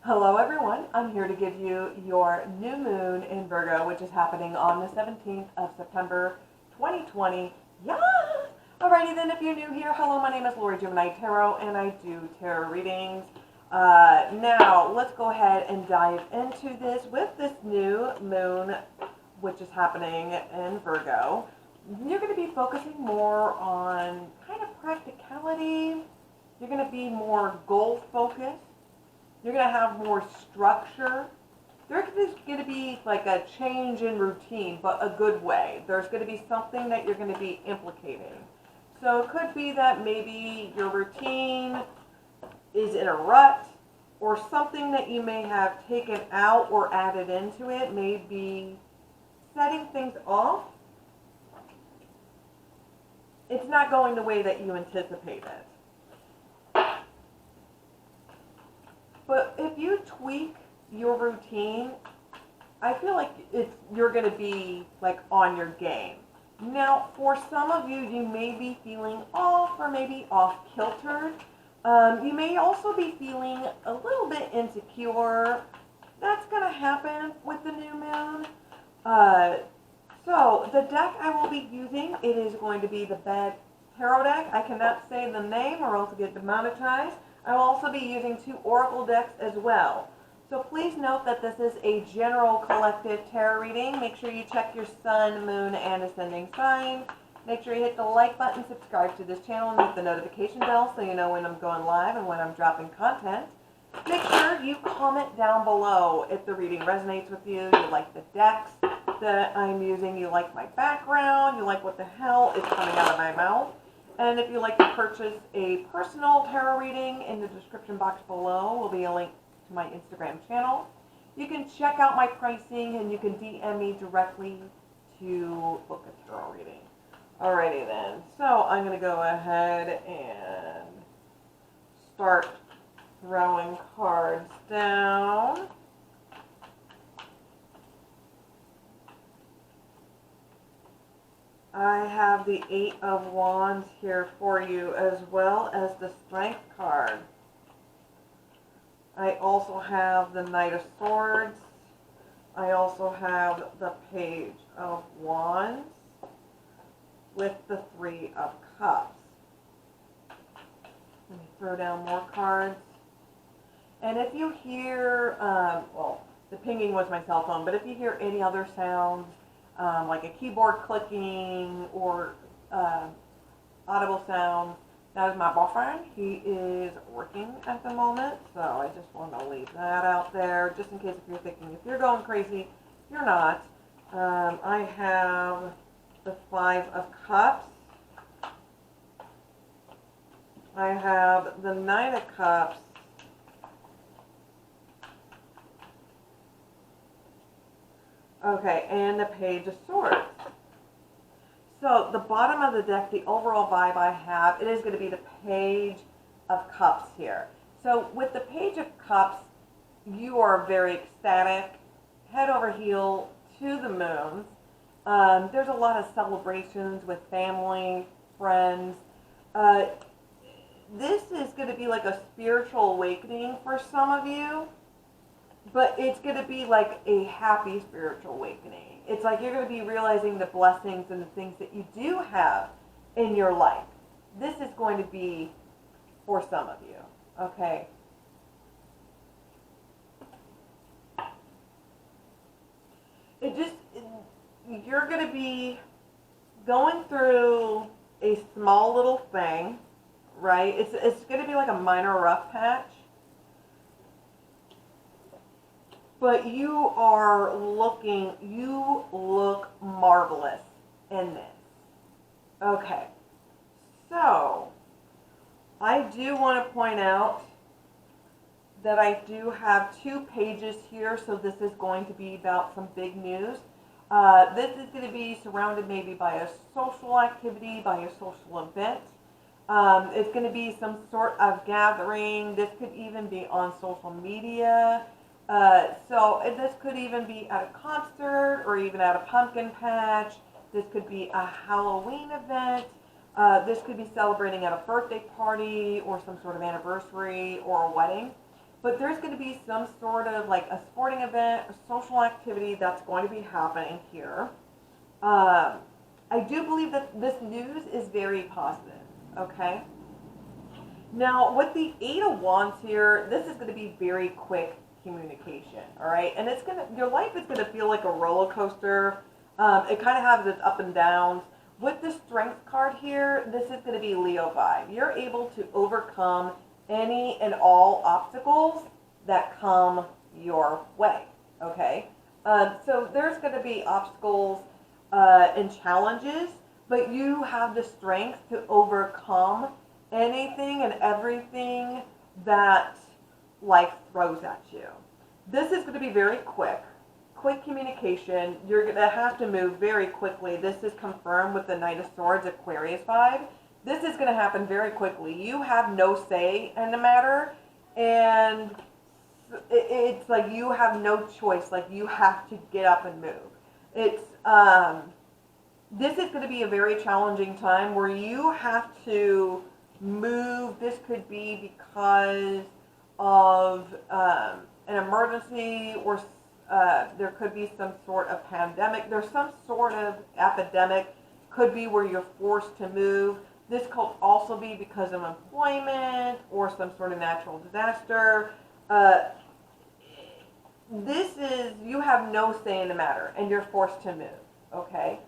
Hello everyone, I'm here to give you your new moon in Virgo, which is happening on the 17th of September 2020. Yeah! Alrighty then, if you're new here, hello, my name is Lori Gemini Tarot and I do tarot readings. Now, let's go ahead and dive into this with this new moon, which is happening in Virgo. You're going to be focusing more on kind of practicality. You're going to be more goal focused. You're going to have more structure. There's going to be like a change in routine, but a good way. There's going to be something that you're going to be implicating. So it could be that maybe your routine is in a rut, or something that you may have taken out or added into it may be setting things off. It's not going the way that you anticipated. But if you tweak your routine, I feel like you're going to be like on your game. Now, for some of you, you may be feeling off or maybe off kiltered. You may also be feeling a little bit insecure. That's going to happen with the new moon. So the deck I will be using, it is going to be the Bed Tarot deck. I cannot say the name or else get demonetized. I will also be using 2 oracle decks as well. So please note that this is a general collective tarot reading. Make sure you check your sun, moon, and ascending sign. Make sure you hit the like button, subscribe to this channel, and hit the notification bell so you know when I'm going live and when I'm dropping content. Make sure you comment down below if the reading resonates with you, you like the decks that I'm using, you like my background, you like what the hell is coming out of my mouth. And if you'd like to purchase a personal tarot reading, in the description box below will be a link to my Instagram channel. You can check out my pricing and you can DM me directly to book a tarot reading. Alrighty then, so I'm going to go ahead and start throwing cards down. I have the 8 of Wands here for you, as well as the Strength card. I also have the Knight of Swords. I also have the Page of Wands with the 3 of Cups. Let me throw down more cards. And if you hear, well, the pinging was my cell phone, but if you hear any other sounds, like a keyboard clicking or audible sounds, that is my boyfriend. He is working at the moment, so I just want to leave that out there, just in case if you're thinking, if you're going crazy, you're not. I have the 5 of Cups. I have the 9 of Cups. Okay, and the Page of Swords. So the bottom of the deck, the overall vibe I have, it is going to be the Page of Cups here. So with the Page of Cups, you are very ecstatic, head over heel to the moon. There's a lot of celebrations with family, friends. This is going to be like a spiritual awakening for some of you. But it's going to be like a happy spiritual awakening. It's like you're going to be realizing the blessings and the things that you do have in your life. This is going to be for some of you, okay? You're going to be going through a small little thing, right? It's going to be like a minor rough patch. But you look marvelous in this. Okay, so I do want to point out that I do have 2 pages here, so this is going to be about some big news. This is going to be surrounded maybe by a social activity, by a social event. It's going to be some sort of gathering. This could even be on social media. So this could even be at a concert or even at a pumpkin patch. This could be a Halloween event. This could be celebrating at a birthday party or some sort of anniversary or a wedding. but there's going to be some sort of like a sporting event, a social activity that's going to be happening here. I do believe that this news is very positive, okay? Now, with the Eight of Wands here, this is going to be very quick communication, all right? And it's going to, your life is going to feel like a roller coaster. It kind of has its up and downs. With the Strength card here, this is going to be Leo vibe. You're able to overcome any and all obstacles that come your way, okay? So there's going to be obstacles and challenges, but you have the strength to overcome anything and everything that life throws at you. This is going to be very quick communication. You're going to have to move very quickly. This is confirmed with the Knight of Swords, Aquarius vibe. This is going to happen very quickly. You have no say in the matter, and it's like you have no choice. Like you have to get up and move. It's this is going to be a very challenging time where you have to move. This could be because of an emergency, or there could be some sort of pandemic. There's some sort of epidemic. Could be where you're forced to move. This could also be because of employment or some sort of natural disaster. This is, you have no say in the matter, and you're forced to move, okay?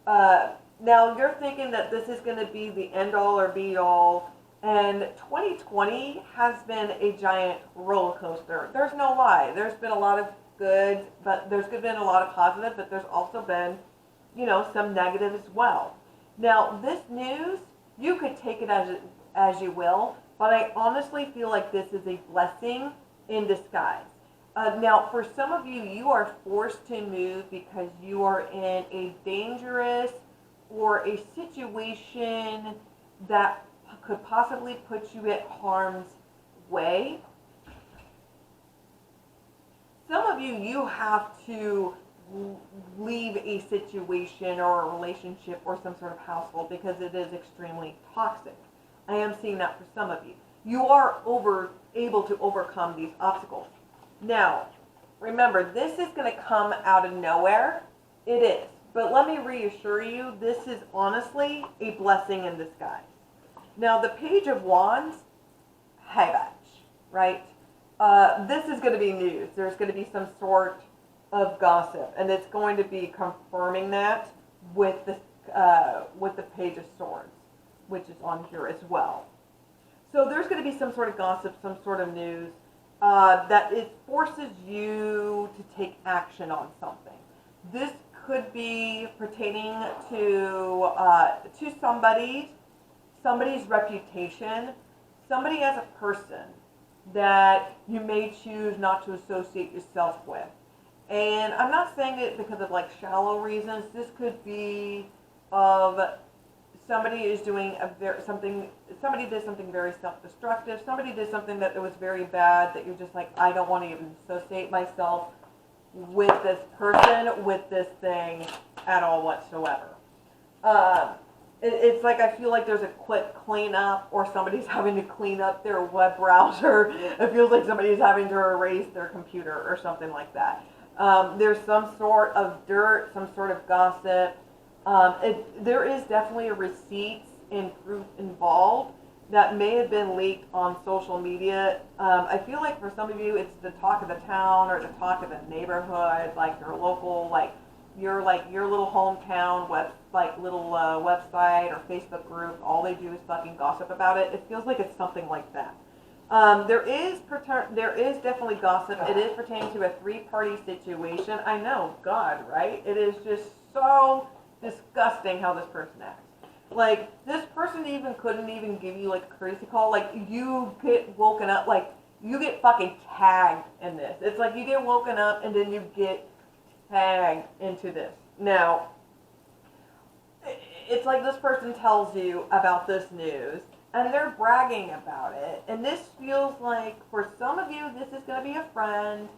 Now, you're thinking that this is going to be the end-all or be-all, and 2020 has been a giant roller coaster. There's no lie. There's been a lot of good, but there's been a lot of positive, but there's also been, you know, some negative as well. Now, this news, you could take it as you will, but I honestly feel like this is a blessing in disguise. Now, for some of you, you are forced to move because you are in a dangerous or a situation that could possibly put you at harm's way. Some of you, you have to leave a situation or a relationship or some sort of household because it is extremely toxic. I am seeing that for some of you. You are able to overcome these obstacles. Now, remember, this is going to come out of nowhere. It is. But let me reassure you, this is honestly a blessing in disguise. Now, the Page of Wands, hey batch, right? This is going to be news. There's going to be some sort of gossip, and it's going to be confirming that with the Page of Swords, which is on here as well. So there's going to be some sort of gossip, some sort of news that it forces you to take action on something. This could be pertaining to somebody's reputation, somebody as a person that you may choose not to associate yourself with. And I'm not saying it because of like shallow reasons. This could be of somebody is doing somebody did something very self-destructive. Somebody did something that was very bad that you're just like, I don't want to even associate myself with this person, with this thing at all whatsoever. It's like I feel like there's a quick cleanup, or somebody's having to clean up their web browser. It feels like somebody's having to erase their computer or something like that. There's some sort of dirt, some sort of gossip. There is definitely a receipts and proof involved that may have been leaked on social media. I feel like for some of you, it's the talk of the town or the talk of the neighborhood, like your local, like your little hometown little website or Facebook group. All they do is fucking gossip about it. It feels like it's something like that. There is definitely gossip. It is pertaining to a three-party situation. I know, God, right? It is just so disgusting how this person acts. Like, this person couldn't even give you like a courtesy call. Like, you get woken up, like you get fucking tagged in this. It's like you get woken up and then you get tagged into this. Now, it's like this person tells you about this news and they're bragging about it. And this feels like, for some of you, this is going to be a friend.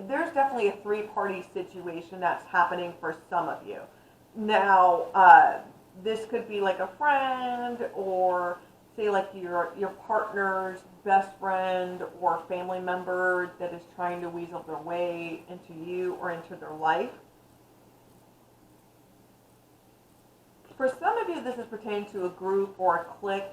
There's definitely a three-party situation that's happening for some of you. Now, this could be like a friend or say like your partner's best friend or family member that is trying to weasel their way into you or into their life. For some of you, this is pertaining to a group or a clique.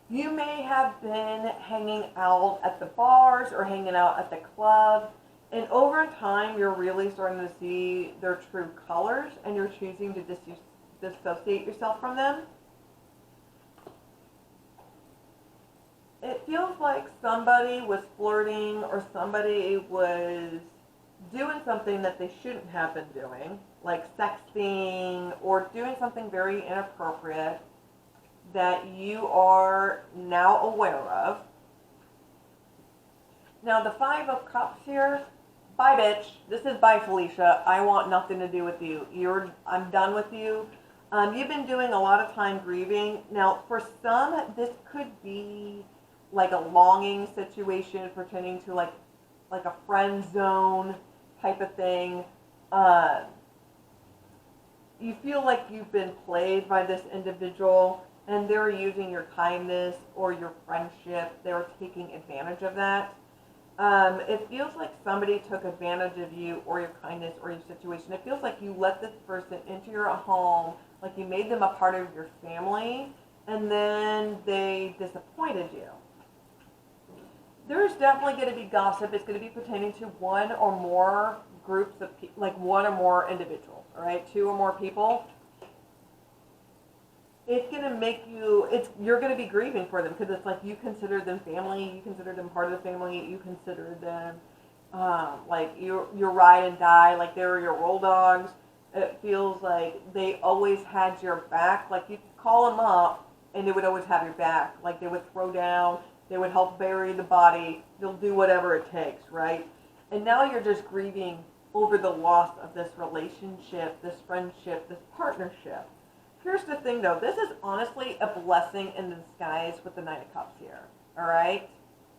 You may have been hanging out at the bars or hanging out at the club, and over time, you're really starting to see their true colors, and you're choosing to dissociate yourself from them. It feels like somebody was flirting or somebody was doing something that they shouldn't have been doing, like sexting or doing something very inappropriate that you are now aware of. Now the Five of Cups here, bye bitch, this is bye Felicia, I want nothing to do with you. I'm done with you. You've been doing a lot of time grieving. Now for some, this could be like a longing situation pertaining to like a friend zone type of thing. You feel like you've been played by this individual and they're using your kindness or your friendship. They're taking advantage of that. It feels like somebody took advantage of you or your kindness or your situation. It feels like you let this person into your home, like you made them a part of your family, and then they disappointed you. There's definitely going to be gossip. It's going to be pertaining to one or more groups of people, like one or more individuals, all right? Two or more people. It's going to make you, you're going to be grieving for them because it's like you consider them family, you consider them part of the family, you consider them like your ride and die, like they were your roll dogs. It feels like they always had your back, like you call them up and they would always have your back, like they would throw down, they would help bury the body, they'll do whatever it takes, right? And now you're just grieving over the loss of this relationship, this friendship, this partnership. Here's the thing though, this is honestly a blessing in disguise with the Nine of Cups here, all right?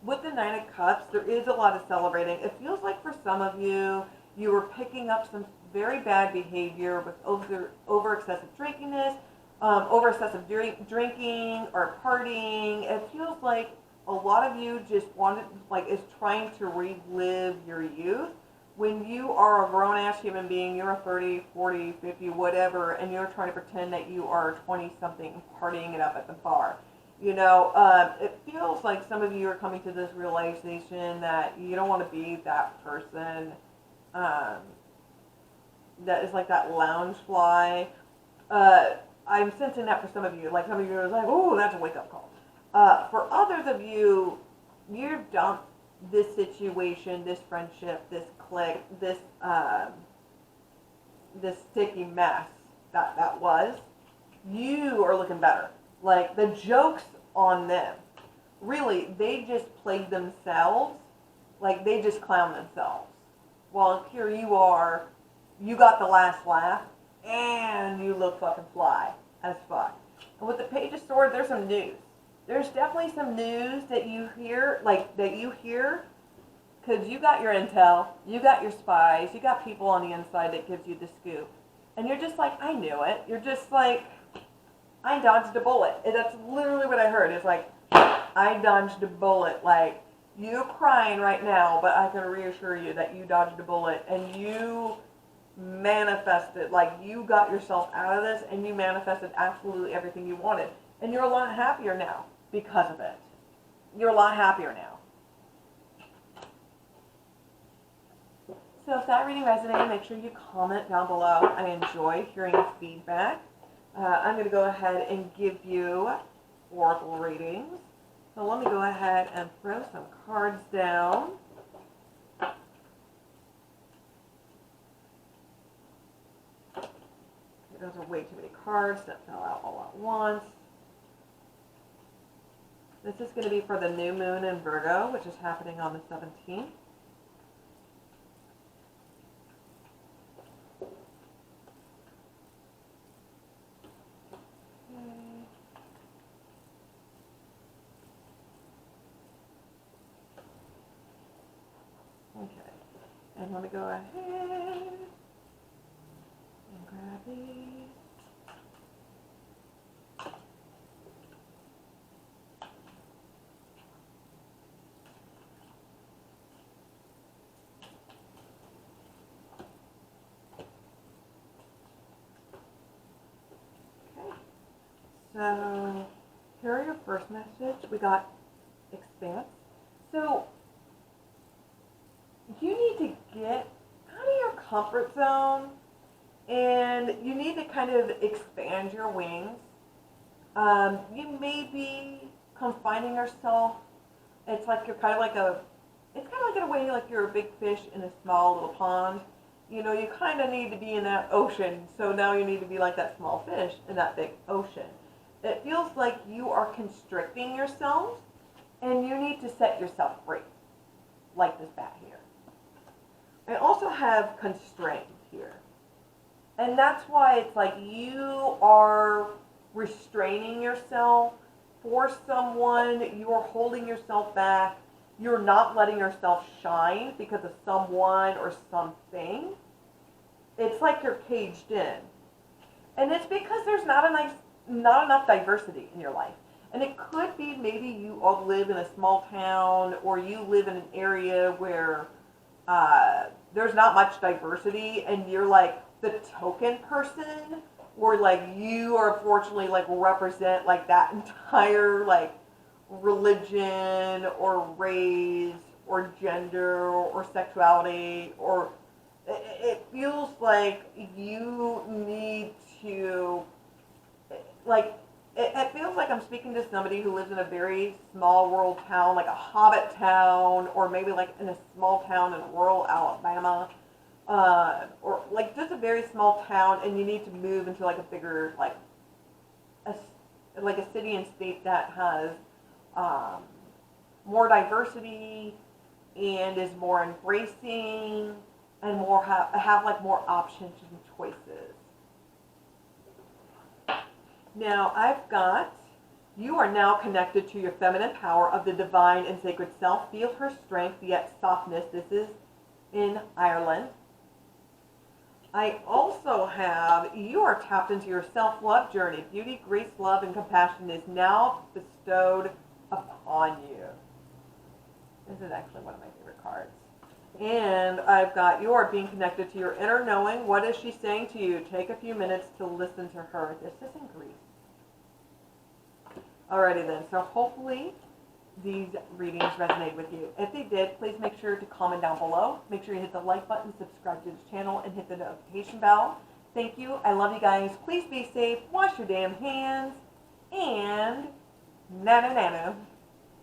With the Nine of Cups, there is a lot of celebrating. It feels like for some of you, you were picking up some very bad behavior with over excessive drinkiness, over excessive drinking or partying. It feels like a lot of you just is trying to relive your youth. When you are a grown-ass human being, you're a 30, 40, 50, whatever, and you're trying to pretend that you are 20-something partying it up at the bar. You know, it feels like some of you are coming to this realization that you don't want to be that person that is like that lounge fly. I'm sensing that for some of you. Like some of you are like, oh, that's a wake-up call. For others of you, you're done this situation, this friendship, this clique, this sticky mess that was. You are looking better. Like the joke's on them. Really, they just played themselves. Like they just clown themselves. While here you are, you got the last laugh, and you look fucking fly as fuck. And with the Page of Swords, there's some news. There's definitely some news that you hear, because you got your intel, you got your spies, you got people on the inside that gives you the scoop. And you're just like, I knew it. You're just like, I dodged a bullet. And that's literally what I heard. It's like, I dodged a bullet. Like, you're crying right now, but I can reassure you that you dodged a bullet and you manifested, like you got yourself out of this and you manifested absolutely everything you wanted. And you're a lot happier now because of it. You're a lot happier now. So if that reading resonated, make sure you comment down below. I enjoy hearing feedback. I'm going to go ahead and give you oracle readings. So let me go ahead and throw some cards down. Those are way too many cards that fell out all at once. This is going to be for the new moon in Virgo, which is happening on the 17th. Okay, and let me go ahead and grab these. So, here are your first message. We got expanse. So, you need to get out of your comfort zone and you need to kind of expand your wings. You may be confining yourself. It's like you're kind of like it's kind of like in a way like you're a big fish in a small little pond. You know, you kind of need to be in that ocean. So now you need to be like that small fish in that big ocean. It feels like you are constricting yourself and you need to set yourself free. Like this bat here. I also have constraint here. And that's why it's like you are restraining yourself for someone, you're holding yourself back, you're not letting yourself shine because of someone or something. It's like you're caged in. And it's because there's not enough diversity in your life. And it could be maybe you all live in a small town or you live in an area where there's not much diversity and you're like the token person, or like you are fortunately like represent like that entire like religion or race or gender or sexuality, or it feels like you need to like it feels like I'm speaking to somebody who lives in a very small rural town, like a hobbit town, or maybe like in a small town in rural Alabama, or like just a very small town, and you need to move into like a bigger, like a city and state that has more diversity and is more embracing and more have like more options and choices. Now I've got, you are now connected to your feminine power of the divine and sacred self. Feel her strength yet softness. This is in Ireland. I also have, you are tapped into your self-love journey. Beauty, grace, love, and compassion is now bestowed upon you. This is actually one of my favorite cards. And I've got, you are being connected to your inner knowing. What is she saying to you? Take a few minutes to listen to her. This is in Greece. Alrighty then, so hopefully these readings resonate with you. If they did, please make sure to comment down below. Make sure you hit the like button, subscribe to this channel, and hit the notification bell. Thank you. I love you guys. Please be safe. Wash your damn hands. And nano nano.